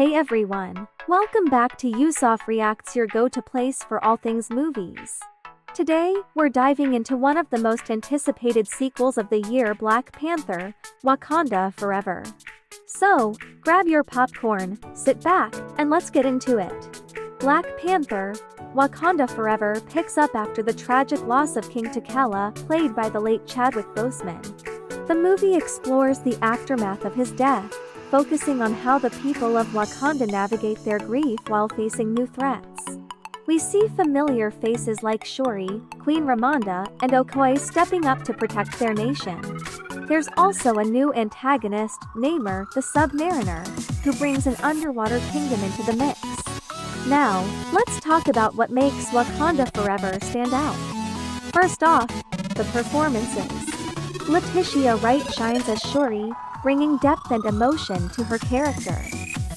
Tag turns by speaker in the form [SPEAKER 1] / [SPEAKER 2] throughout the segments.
[SPEAKER 1] Hey everyone, welcome back to Yousaf Reacts, your go-to place for all things movies. Today, we're diving into one of the most anticipated sequels of the year, Black Panther, Wakanda Forever. So, grab your popcorn, sit back, and let's get into it. Black Panther, Wakanda Forever picks up after the tragic loss of King T'Challa, played by the late Chadwick Boseman. The movie explores the aftermath of his death, focusing on how the people of Wakanda navigate their grief while facing new threats. We see familiar faces like Shuri, Queen Ramonda, and Okoye stepping up to protect their nation. There's also a new antagonist, Namor, the Submariner, who brings an underwater kingdom into the mix. Now, let's talk about what makes Wakanda Forever stand out. First off, the performances. Lettita Wright shines as Shuri, bringing depth and emotion to her character.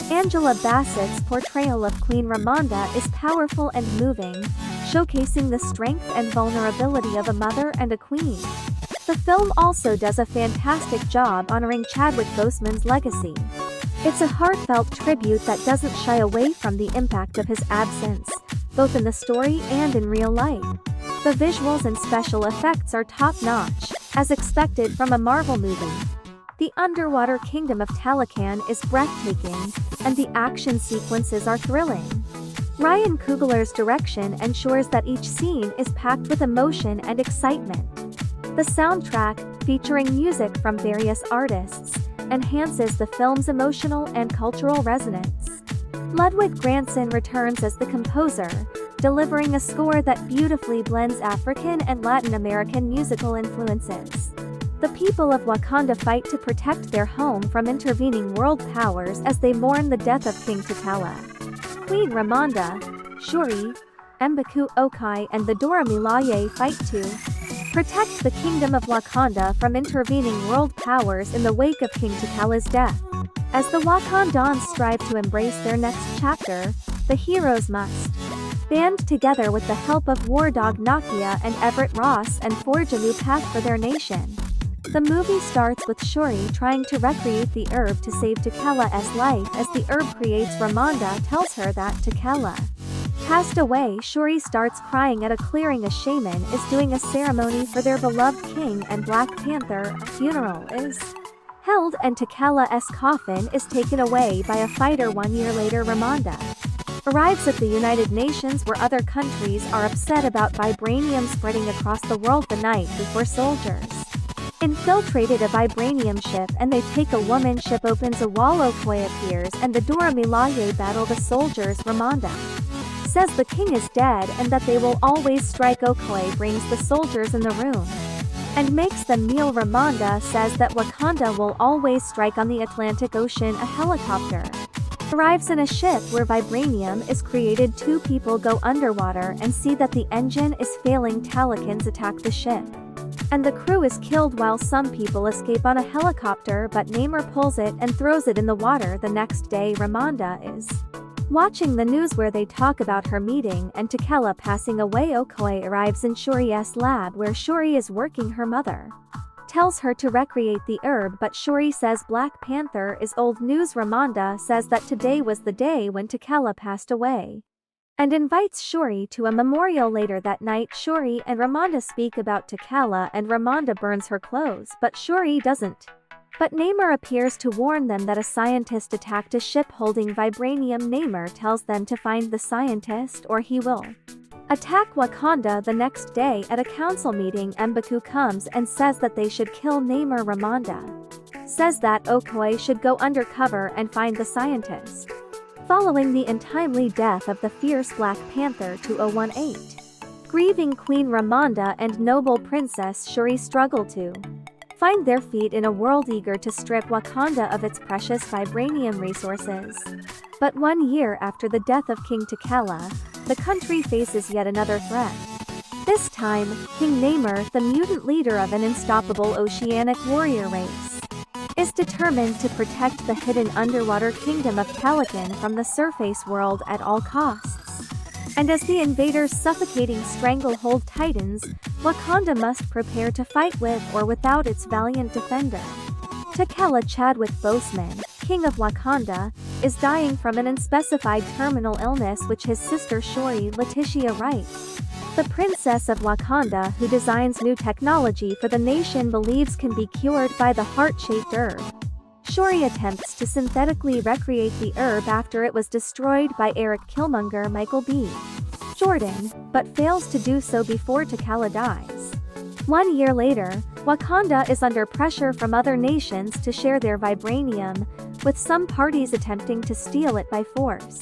[SPEAKER 1] Bassett's portrayal of Queen Ramonda is powerful and moving, showcasing the strength and vulnerability of a mother and a queen. The film also does a fantastic job honoring Chadwick Boseman's legacy. It's a heartfelt tribute that doesn't shy away from the impact of his absence, both in the story and in real life. The visuals and special effects are top-notch, as expected from a Marvel movie. The underwater kingdom of Talokan is breathtaking, and the action sequences are thrilling. Ryan Coogler's direction ensures that each scene is packed with emotion and excitement. The soundtrack, featuring music from various artists, enhances the film's emotional and cultural resonance. Ludwig Göransson returns as the composer, delivering a score that beautifully blends African and Latin American musical influences. The people of Wakanda fight to protect their home from intervening world powers as they mourn the death of King T'Challa. Queen Ramonda, Shuri, M'Baku Okoye and the Dora Milaje fight to protect the kingdom of Wakanda from intervening world powers in the wake of King T'Challa's death. As the Wakandans strive to embrace their next chapter, the heroes must band together with the help of War Dog Nakia and Everett Ross and forge a new path for their nation. The movie starts with Shuri trying to recreate the herb to save T'Challa's life as the herb creates. Ramonda tells her that T'Challa passed away. Shuri starts crying at a clearing. A shaman is doing a ceremony for their beloved king, and Black Panther, a funeral is held and T'Challa's coffin is taken away by a fighter. 1 year later, Ramonda arrives at the United Nations, where other countries are upset about vibranium spreading across the world. The night before, soldiers infiltrated a vibranium ship and they take a woman. Ship opens, a wall. Okoye appears and the Dora Milaje battle the soldiers. Ramonda says the king is dead and that they will always strike. Okoye brings the soldiers in the room and makes them kneel. Ramonda says that Wakanda will always strike on the Atlantic Ocean. A helicopter arrives in a ship where vibranium is created. Two people go underwater and see that the engine is failing. Talokans attack the ship, and the crew is killed while some people escape on a helicopter, but Namor pulls it and throws it in the water. The next day, Ramonda is watching the news where they talk about her meeting and T'Challa passing away. Okoye arrives in Shuri's lab where Shuri is working. Her mother tells her to recreate the herb, but Shuri says Black Panther is old news. Ramonda says that today was the day when T'Challa passed away, and invites Shuri to a memorial. Later that night, Shuri and Ramonda speak about T'Challa and Ramonda burns her clothes, but Shuri doesn't. But Namor appears to warn them that a scientist attacked a ship holding vibranium. Namor tells them to find the scientist or he will attack Wakanda. The next day at a council meeting, M'Baku comes and says that they should kill Namor. Ramonda says that Okoye should go undercover and find the scientist. Following the untimely death of the fierce Black Panther 2018, grieving Queen Ramonda and noble Princess Shuri struggle to find their feet in a world eager to strip Wakanda of its precious vibranium resources. But 1 year after the death of King T'Challa, the country faces yet another threat. This time, King Namor, the mutant leader of an unstoppable oceanic warrior race, is determined to protect the hidden underwater kingdom of Talokan from the surface world at all costs. And as the invaders' suffocating stranglehold tightens, Wakanda must prepare to fight with or without its valiant defender. T'Challa. Chadwick Boseman, king of Wakanda, is dying from an unspecified terminal illness which his sister Shuri Lettita Wright, the princess of Wakanda who designs new technology for the nation, believes can be cured by the heart-shaped herb. Shuri attempts to synthetically recreate the herb after it was destroyed by Eric Killmonger Michael B. Jordan, but fails to do so before T'Challa dies. 1 year later, Wakanda is under pressure from other nations to share their vibranium, with some parties attempting to steal it by force.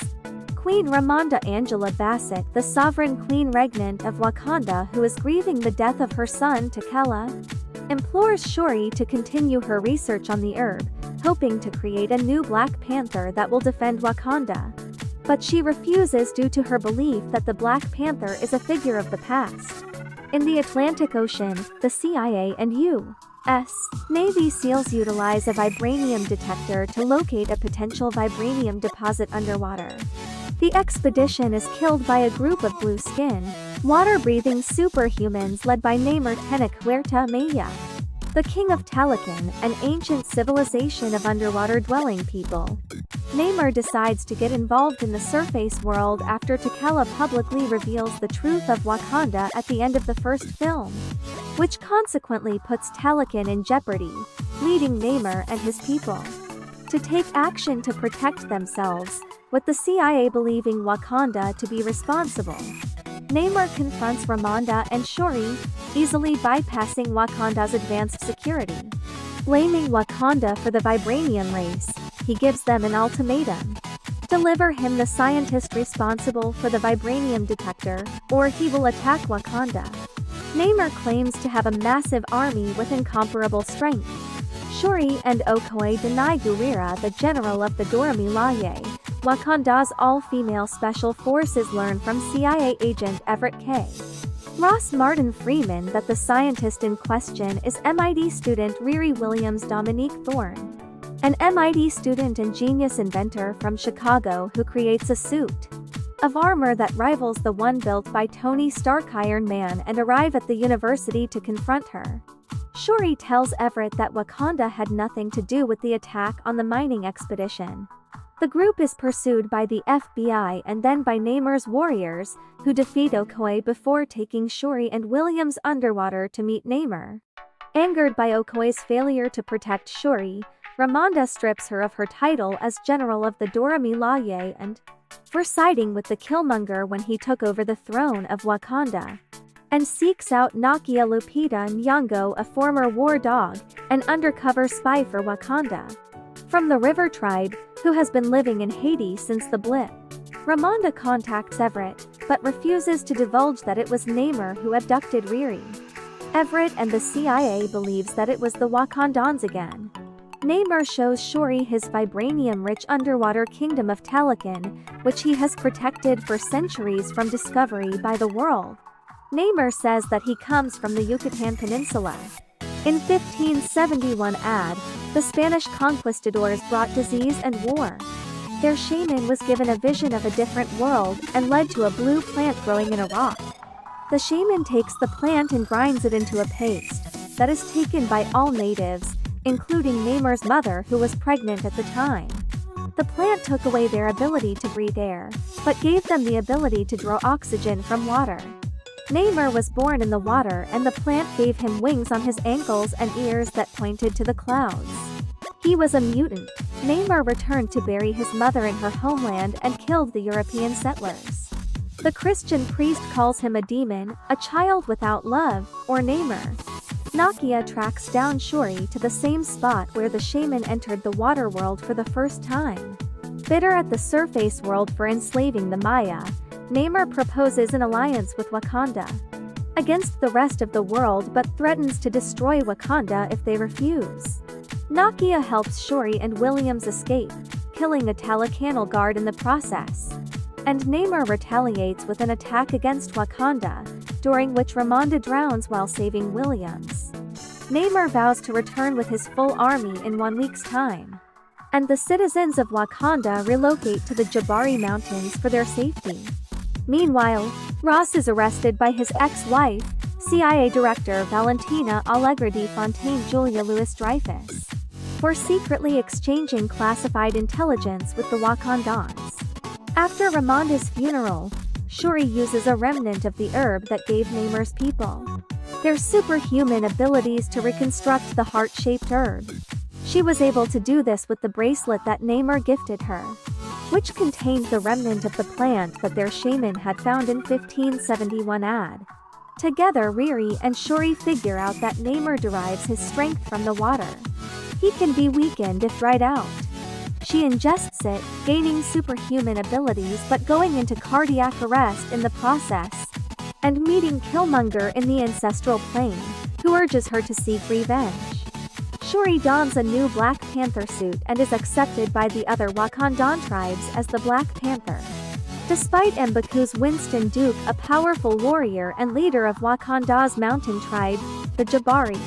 [SPEAKER 1] Queen Ramonda Angela Bassett, the sovereign queen regnant of Wakanda who is grieving the death of her son T'Challa, implores Shuri to continue her research on the herb, hoping to create a new Black Panther that will defend Wakanda. But she refuses due to her belief that the Black Panther is a figure of the past. In the Atlantic Ocean, the CIA and U.S. Navy SEALs utilize a vibranium detector to locate a potential vibranium deposit underwater. The expedition is killed by a group of blue-skinned, water-breathing superhumans led by Namor Tenoch Huerta, the king of Talokan, an ancient civilization of underwater-dwelling people. Namor decides to get involved in the surface world after T'Challa publicly reveals the truth of Wakanda at the end of the first film, which consequently puts Talokan in jeopardy, leading Namor and his people to take action to protect themselves, with the CIA believing Wakanda to be responsible. Namor confronts Ramonda and Shuri, easily bypassing Wakanda's advanced security. Blaming Wakanda for the vibranium race, he gives them an ultimatum. Deliver him the scientist responsible for the vibranium detector, or he will attack Wakanda. Namor claims to have a massive army with incomparable strength. Shuri and Okoye deny Gurira, the general of the Dora Milaje, Wakanda's all-female special forces, learn from CIA agent Everett K. Ross Martin Freeman that the scientist in question is MIT student Riri Williams Dominique Thorne, an MIT student and genius inventor from Chicago who creates a suit of armor that rivals the one built by Tony Stark Iron Man, and arrive at the university to confront her. Shuri tells Everett that Wakanda had nothing to do with the attack on the mining expedition. The group is pursued by the FBI and then by Namor's warriors, who defeat Okoye before taking Shuri and Williams underwater to meet Namor. Angered by Okoye's failure to protect Shuri, Ramonda strips her of her title as General of the Dora Milaje and for siding with the Killmonger when he took over the throne of Wakanda, and seeks out Nakia Lupita Nyong'o, a former war dog, an undercover spy for Wakanda, from the River Tribe, who has been living in Haiti since the blip. Ramonda contacts Everett, but refuses to divulge that it was Namor who abducted Riri. Everett and the CIA believes that it was the Wakandans again. Namor shows Shuri his vibranium-rich underwater kingdom of Talokan, which he has protected for centuries from discovery by the world. Namor says that he comes from the Yucatan Peninsula. In 1571 AD, the Spanish conquistadors brought disease and war. Their shaman was given a vision of a different world and led to a blue plant growing in a rock. The shaman takes the plant and grinds it into a paste that is taken by all natives, including Namor's mother, who was pregnant at the time. The plant took away their ability to breathe air, but gave them the ability to draw oxygen from water. Namor was born in the water, and the plant gave him wings on his ankles and ears that pointed to the clouds. He was a mutant. Namor returned to bury his mother in her homeland and killed the European settlers. The Christian priest calls him a demon, a child without love, or Namor. Nakia tracks down Shuri to the same spot where the shaman entered the water world for the first time. Bitter at the surface world for enslaving the Maya, Namor proposes an alliance with Wakanda against the rest of the world, but threatens to destroy Wakanda if they refuse. Nakia helps Shuri and Williams escape, killing a Talokanal guard in the process. And Namor retaliates with an attack against Wakanda, during which Ramonda drowns while saving Williams. Namor vows to return with his full army in 1 week's time, and the citizens of Wakanda relocate to the Jabari Mountains for their safety. Meanwhile, Ross is arrested by his ex-wife, CIA Director Valentina Allegra de Fontaine Julia Louis-Dreyfus. for secretly exchanging classified intelligence with the Wakandans. After Ramonda's funeral, Shuri uses a remnant of the herb that gave Namor's people their superhuman abilities to reconstruct the heart-shaped herb. She was able to do this with the bracelet that Namor gifted her, which contained the remnant of the plant that their shaman had found in 1571 AD. Together Riri and Shuri figure out that Namor derives his strength from the water. He can be weakened if dried out. She ingests it, gaining superhuman abilities but going into cardiac arrest in the process, and meeting Killmonger in the ancestral plane, who urges her to seek revenge. Shuri dons a new Black Panther suit and is accepted by the other Wakandan tribes as the Black Panther. Despite M'Baku's Winston Duke, a powerful warrior and leader of Wakanda's mountain tribe, the Jabari,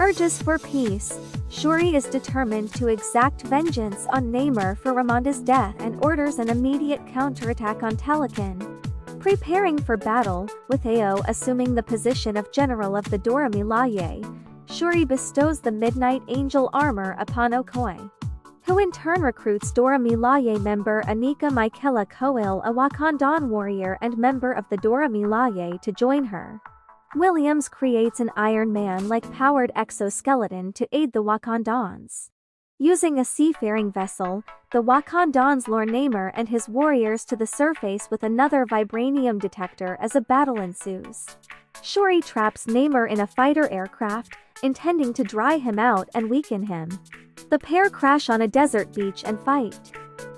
[SPEAKER 1] urges for peace, Shuri is determined to exact vengeance on Namor for Ramonda's death and orders an immediate counterattack on Talokan. Preparing for battle, with Ao assuming the position of general of the Dora Milaje, Shuri bestows the Midnight Angel armor upon Okoye, who in turn recruits Dora Milaje member Anika Michaela Coel, a Wakandan warrior and member of the Dora Milaje, to join her. Williams creates an Iron Man-like powered exoskeleton to aid the Wakandans. Using a seafaring vessel, the Wakandans lure Namor and his warriors to the surface with another vibranium detector as a battle ensues. Shuri traps Namor in a fighter aircraft, intending to dry him out and weaken him. The pair crash on a desert beach and fight.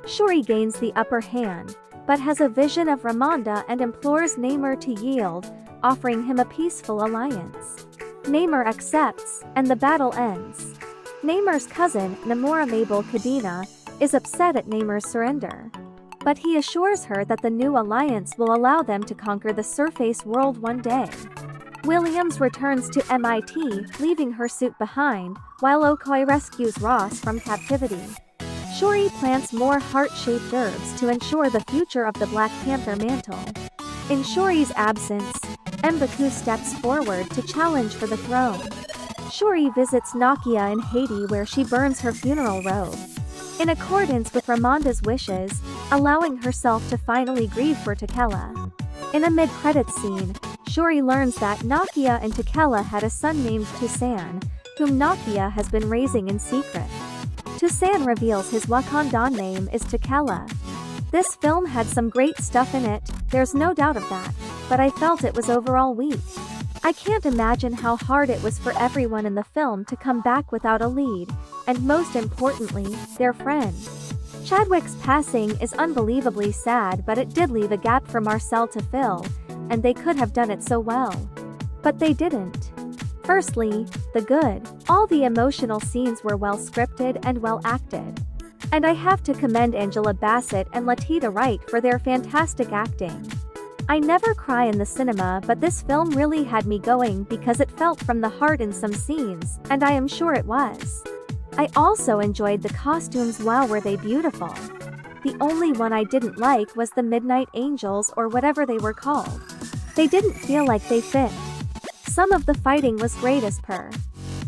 [SPEAKER 1] Shuri gains the upper hand, but has a vision of Ramonda and implores Namor to yield, offering him a peaceful alliance. Namor accepts, and the battle ends. Namor's cousin, Namora Mabel Kadena, is upset at Namor's surrender, but he assures her that the new alliance will allow them to conquer the surface world one day. Williams returns to MIT, leaving her suit behind, while Okoye rescues Ross from captivity. Shuri plants more heart-shaped herbs to ensure the future of the Black Panther mantle. In Shuri's absence, M'Baku steps forward to challenge for the throne. Shuri visits Nakia in Haiti, where she burns her funeral robe, in accordance with Ramonda's wishes, allowing herself to finally grieve for T'Challa. In a mid-credits scene, Shuri learns that Nakia and T'Challa had a son named Toussaint, whom Nakia has been raising in secret. Toussaint reveals his Wakandan name is T'Challa. This film had some great stuff in it, there's no doubt of that, but I felt it was overall weak. I can't imagine how hard it was for everyone in the film to come back without a lead, and most importantly, their friend. Chadwick's passing is unbelievably sad, but it did leave a gap for Marcel to fill, and they could have done it so well. But they didn't. Firstly, the good. All the emotional scenes were well scripted and well acted. And I have to commend Angela Bassett and Lettita Wright for their fantastic acting. I never cry in the cinema, but this film really had me going because it felt from the heart in some scenes, and I am sure it was. I also enjoyed the costumes. Wow, were they beautiful. The only one I didn't like was the Midnight Angels, or whatever they were called. They didn't feel like they fit. Some of the fighting was great as per.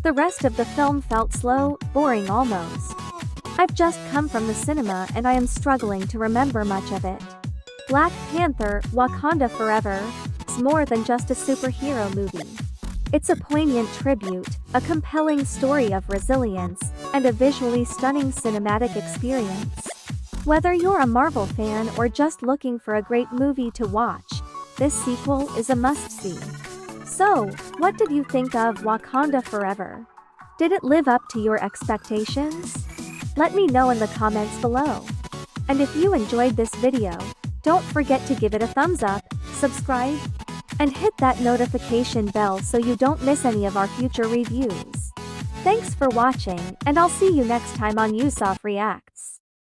[SPEAKER 1] The rest of the film felt slow, boring almost. I've just come from the cinema and I am struggling to remember much of it. Black Panther, Wakanda Forever, is more than just a superhero movie. It's a poignant tribute, a compelling story of resilience, and a visually stunning cinematic experience. Whether you're a Marvel fan or just looking for a great movie to watch, this sequel is a must-see. So, what did you think of Wakanda Forever? Did it live up to your expectations? Let me know in the comments below. And if you enjoyed this video, don't forget to give it a thumbs up, subscribe, and hit that notification bell so you don't miss any of our future reviews. Thanks for watching, and I'll see you next time on Yousaf Reacts.